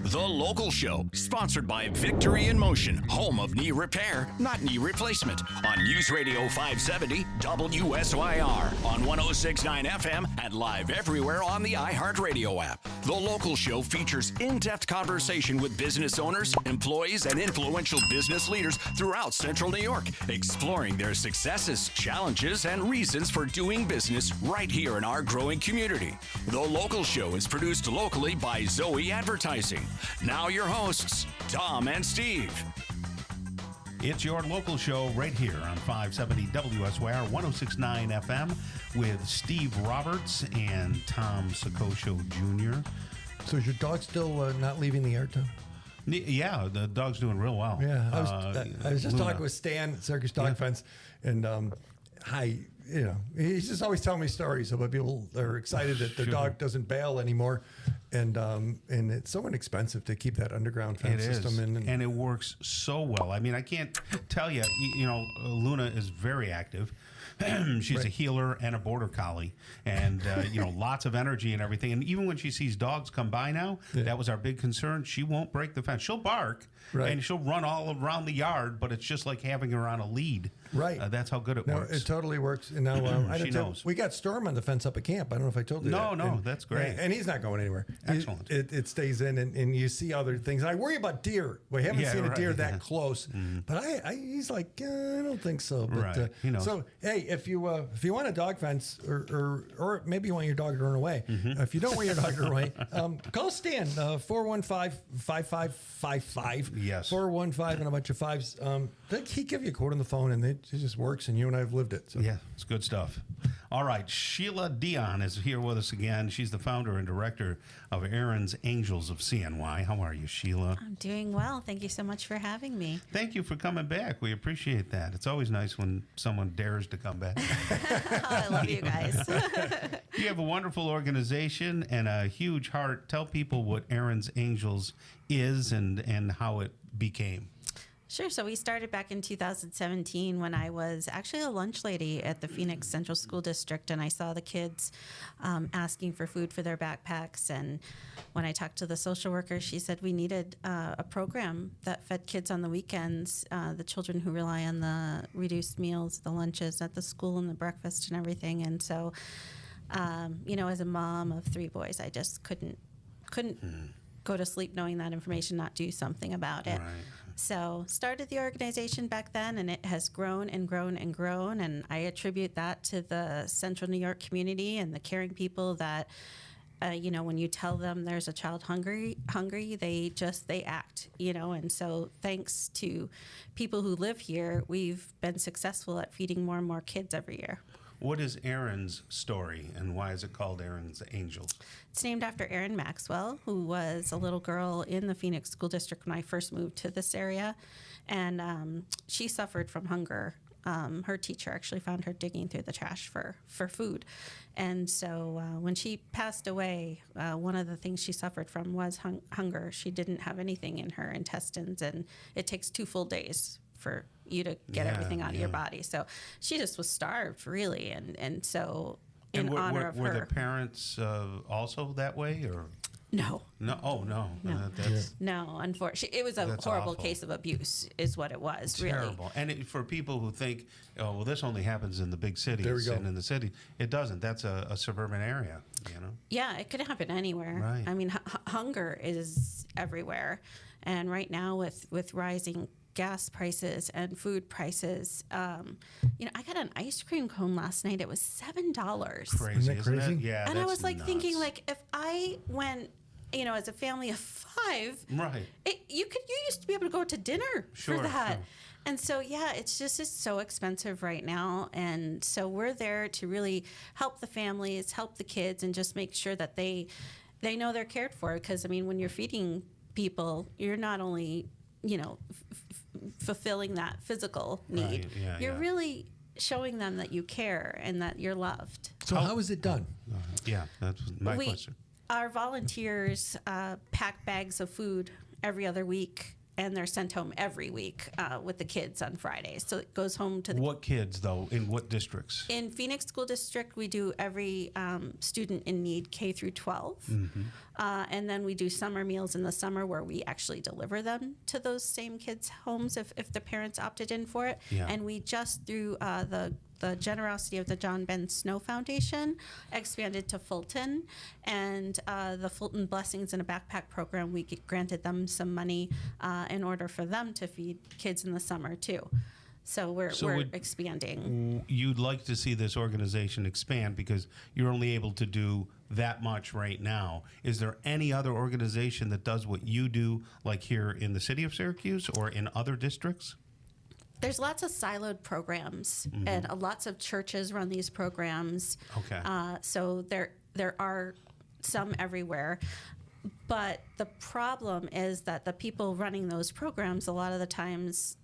The Local Show, sponsored by Victory in Motion, home of knee repair, not knee replacement, on News Radio 570 WSYR, on 106.9 FM, and live everywhere on the iHeartRadio app. The Local Show features in-depth conversation with business owners, employees, and influential business leaders throughout Central New York, exploring their successes, challenges, and reasons for doing business right here in our growing community. The Local Show is produced locally by Zoe Advertising. Now your hosts, Tom and Steve. It's your local show right here on 570 WSYR 106.9 FM with Steve Roberts and Tom Sakosho Jr. So is your dog still not leaving the airtime? Yeah, the dog's doing real well. Yeah, I was just Luna. talking with Stan at Circus Dog Fence, and he's just always telling me stories about people that are excited that their dog doesn't bail anymore, and it's so inexpensive to keep that underground fence system in. And it works so well. I mean, I can't tell you, Luna is very active. She's a healer and a border collie, and lots of energy and everything. And even when she sees dogs come by now, that was our big concern. She won't break the fence. She'll bark, and she'll run all around the yard, but it's just like having her on a lead. Right. That's how good it works. It totally works. And now she knows. We got Storm on the fence up at camp. I don't know if I told you that. No, that's great. And he's not going anywhere. Excellent. It stays in, and you see other things. And I worry about deer. We haven't seen a deer that close, but he's like, I don't think so. But, he knows. So hey, if you want a dog fence, or maybe you want your dog to run away, if you don't want your dog to run away, call Stan 415-5555. Yes. 415 and a bunch of fives. He give you a quote on the phone, and it just works. And you and I have lived it. So. Yeah, it's good stuff. All right, Sheila Dion is here with us again. She's the founder and director of Erin's Angels of CNY. How are you, Sheila? I'm doing well. Thank you so much for having me. Thank you for coming back. We appreciate that. It's always nice when someone dares to come back. I love you guys. You have a wonderful organization and a huge heart. Tell people what Erin's Angels is and how it became. Sure. So we started back in 2017 when I was actually a lunch lady at the Phoenix Central School District, and I saw the kids asking for food for their backpacks. And when I talked to the social worker, she said we needed a program that fed kids on the weekends, the children who rely on the reduced meals, the lunches at the school and the breakfast and everything. And so, as a mom of 3 boys, I just couldn't go to sleep knowing that information, not do something about it. Right. So started the organization back then, and it has grown and grown and grown. And I attribute that to the Central New York community and the caring people that, when you tell them there's a child hungry, they act, And so thanks to people who live here, we've been successful at feeding more and more kids every year. What is Erin's story, and why is it called Erin's Angels? It's named after Erin Maxwell, who was a little girl in the Phoenix School District when I first moved to this area, and she suffered from hunger. Her teacher actually found her digging through the trash for food, and so when she passed away, one of the things she suffered from was hunger. She didn't have anything in her intestines, and it takes 2 full days for you to get everything out of your body. So she just was starved, really, and so in honor of her. Were the parents also that way, or? No. No. Oh, no. No. No, unfortunately. It was a horrible case of abuse is what it was, it's really. Terrible. And for people who think, this only happens in the big cities. There we go. And in the city, it doesn't. That's a suburban area, Yeah, it could happen anywhere. Right. I mean, hunger is everywhere. And right now with rising gas prices and food prices, I got an ice cream cone last night. It was $7. Crazy, Isn't that crazy? It? Yeah, and I was nuts. thinking, if I went, as a family of 5, right? You used to be able to go to dinner for that. Sure. And so, it's so expensive right now. And so we're there to really help the families, help the kids, and just make sure that they know they're cared for. Because, when you're feeding people, you're not only, fulfilling that physical need. Right. Yeah, you're really showing them that you care and that you're loved. So how is it done? Yeah, that's my question. Our volunteers pack bags of food every other week, and they're sent home every week with the kids on Fridays. So it goes home to the What kids, though? In what districts? In Phoenix School District, we do every student in need, K through 12. And then we do summer meals in the summer where we actually deliver them to those same kids' homes if the parents opted in for it. Yeah. And we just, through the generosity of the John Ben Snow Foundation, expanded to Fulton. And the Fulton Blessings in a Backpack program, we granted them some money in order for them to feed kids in the summer, too. So we're expanding. You'd like to see this organization expand because you're only able to do that much right now. Is there any other organization that does what you do, like here in the city of Syracuse or in other districts? There's lots of siloed programs, and lots of churches run these programs. Okay. So there are some everywhere. But the problem is that the people running those programs, a lot of the times,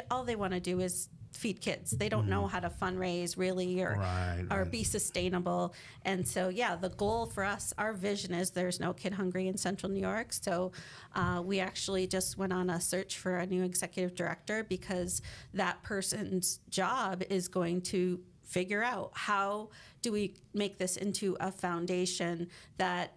all they want to do is feed kids. They don't know how to fundraise really or be sustainable. And so, the goal for us, our vision is there's no kid hungry in Central New York. So we actually just went on a search for a new executive director because that person's job is going to figure out how do we make this into a foundation that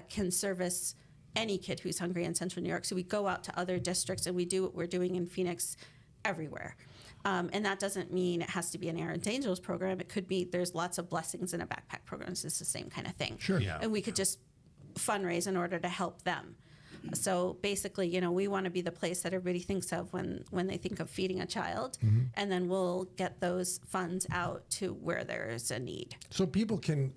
can service any kid who's hungry in Central New York. So we go out to other districts and we do what we're doing in Phoenix everywhere. And that doesn't mean it has to be an Erin's Angels program. It could be there's lots of Blessings in a Backpack programs. It's the same kind of thing. Sure. Yeah. And we could just fundraise in order to help them. So basically, we want to be the place that everybody thinks of when they think of feeding a child. And then we'll get those funds out to where there's a need. So people can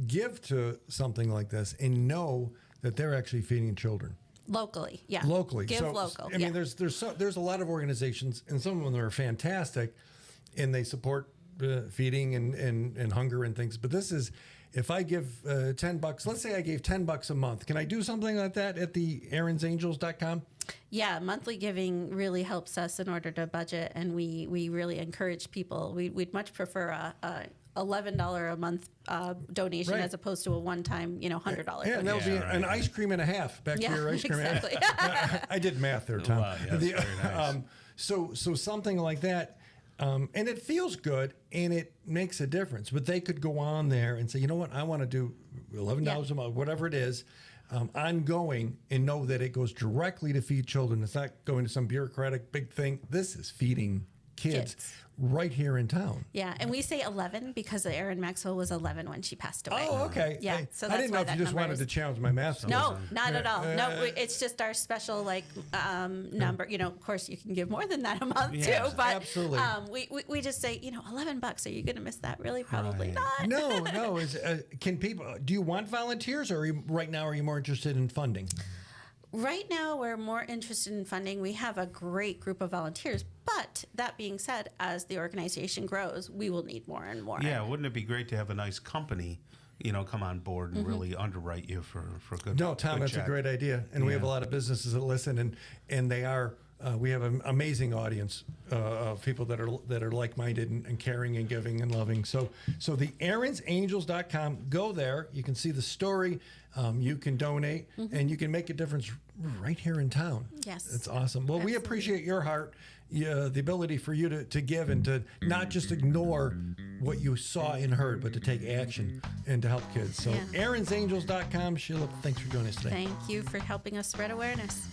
give to something like this and know that they're actually feeding children. Locally, yeah. Locally. Give So, local. I mean, there's a lot of organizations, and some of them are fantastic, and they support feeding and hunger and things. But this is, if I give $10, let's say I gave $10 a month, can I do something like that at the erinsangels.com? Yeah, monthly giving really helps us in order to budget, and we really encourage people. We'd much prefer a $11 a month donation as opposed to a one-time, $100 donation. Yeah, and that'll be an ice cream and a half back to your ice cream. Exactly. I did math there, Tom. Wow, yeah, that's very nice. So something like that, and it feels good and it makes a difference. But they could go on there and say, you know what, I want to do $11 a month, whatever it is, ongoing, and know that it goes directly to feed children. It's not going to some bureaucratic big thing. This is feeding kids. Right here in town. Yeah, and we say 11 because Erin Maxwell was 11 when she passed away. Oh, okay. Yeah, so I that's didn't know why if you that just number wanted is- to challenge my math. No, not at all. No, it's just our special number. Of course, you can give more than that a month too. But absolutely. We just say, $11. Are you going to miss that? Really, probably not. No. Can people? Do you want volunteers, or right now are you more interested in funding? Right now, we're more interested in funding. We have a great group of volunteers. But that being said, as the organization grows, we will need more and more. Yeah, wouldn't it be great to have a nice company, come on board and really underwrite you for good? No, Tom, good that's check. a great idea, and we have a Yeah. lot of businesses that listen, and they are. We have an amazing audience of people that are like-minded and caring and giving and loving. So the erinsangels.com, go there. You can see the story. You can donate, and you can make a difference right here in town. Yes. It's awesome. Well, we appreciate your heart, the ability for you to give and to not just ignore what you saw and heard, but to take action and to help kids. So erinsangels.com. Sheila, thanks for joining us today. Thank you for helping us spread awareness.